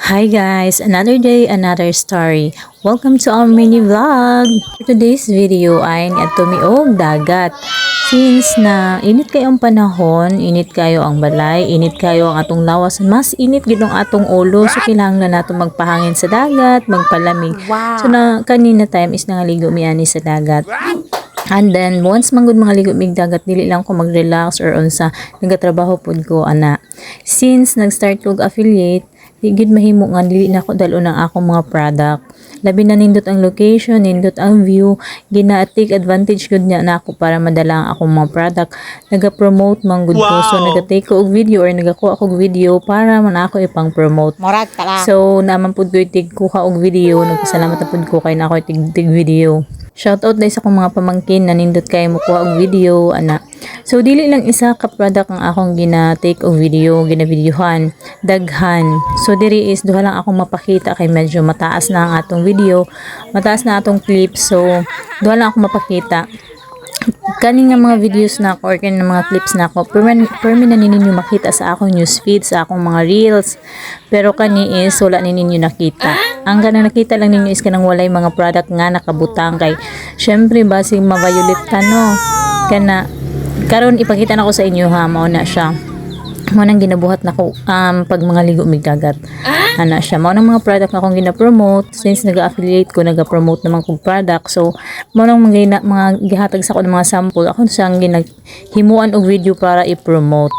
Hi guys, another day, another story. Welcome to our mini vlog. For today's video ay tumiog dagat. Since na init kayo ang panahon, init kayo ang balay, init kayo ang atong lawas, mas init gid ang atong ulo. So kailangan na nato magpahangin sa dagat, magpalamig. So na kanina time is nangaligo mi ani sa dagat. And then, once manggod mga ligo mig dagat, dili lang ko mag-relax or unsa, nagatrabaho pud ko, ana. Since nag-start ko affiliate, di gid mahimo nga dili na ko dalo ng akong mga product. Labi na nindot ang location, nindot ang view, gina-take advantage gud niya na ako para madala ang akong mga product. Naga-promote manggod ko. So, naga-take ko og video or nagakuha ko og video para man ako ipang-promote. So, naman pud ko itig kuha og video, nagpasalamat na pud ko kay na ako itig video. Shoutout dahil sa akong mga pamangkin na nindot kayo makuha og video, ana. So, dili lang isa ka product ang akong gina-take og video, gina-videohan, daghan. So, diri is duha lang akong mapakita kay medyo mataas na ang atong video, mataas na atong clip. So, duha lang akong mapakita. Kani nga mga videos na ako or kani mga clips na ako, permi na ninyo makita sa akong newsfeed, sa akong mga reels. Pero kani is wala ninyo nakita. Ang ganang nakita lang ninyo is kanang walay mga product nga nakabutang kay syempre basig ma-violet ka no. Kana karon ipakita na ko sa inyo ha, mao na siya. Mao nang ginabuhat nako pag mga ligo mig dagat. Ana siya, mao nang mga product na akong gina-promote since naga-affiliate ko, naga-promote naman kong product. So mao nang mga gihatag sa ako ng mga sample, ako siyang ginaghimuan og video para i-promote.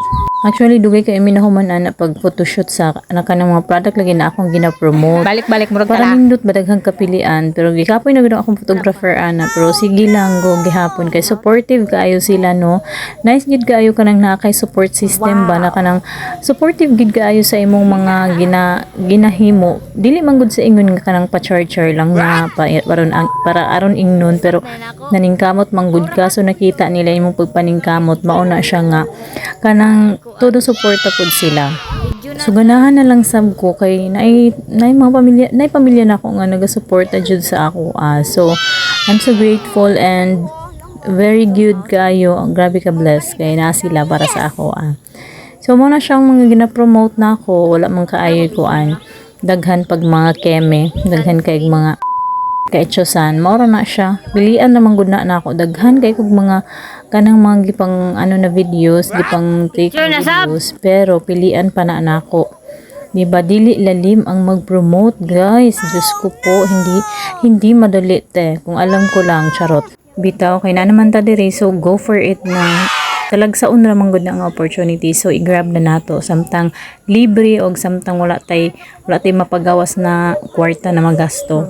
Actually, dugay kay minahuman ana pag photoshoot sa kanang mga product lagi na akong gina-promote. Balik-balik murag para nindot badaghang kapilian, pero gikapoy na gud akong photographer ana, pero sige lang go gihapon kay supportive kaayo sila no. Nice gid kaayo kanang naa kay support system ba na kanang supportive gid kaayo sa imong mga ginahimo. Dili man gud sa ingon nga kanang pa-charger lang na para aron ingnon, pero naningkamot man gud ka, so nakita nila imong pagpaningkamot, mao na siya nga kanang todo suporta pud sila. So ganahan na lang sab ko kay naay mga pamilya na ako nga naga-suporta jud sa ako. So I'm so grateful and very good kayo. Grabe ka bless kay na sila para sa ako. So mo na siyang mga gina-promote na ako, wala man kaayo ko daghan pag mga keme, daghan kay mga kaitsosan, maura na siya. Pilian naman gud na ako, daghan kay kog mga kanang mga gipang na videos, gipang take videos, pero pilian pa na nako. Diba, dili lalim ang mag-promote, guys. Diyos ko po, hindi madali te. Kung alam ko lang, charot. Bitaw, kay na naman ta diri, so go for it na. Talagsaon ramang gud na ang opportunity, so i-grab na nato samtang libre og samtang wala tay mapagawas na kwarta na magasto.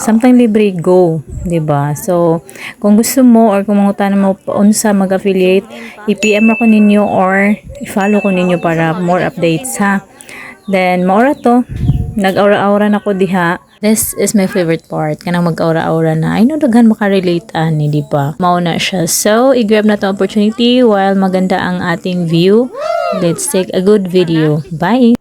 Samtang libre, go, 'di ba? So kung gusto mo or kung mangutan mo unsa mag-affiliate, i-PM ako ninyo or i-follow ko ninyo para more updates ha. Then maura to, nag-aura-aura na ko diha. This is my favorite part, kanang mag-aura-aura na. I know daghan makarelate ani, di ba? Mao na siya. So, i-grab na to opportunity while maganda ang ating view. Let's take a good video. Bye!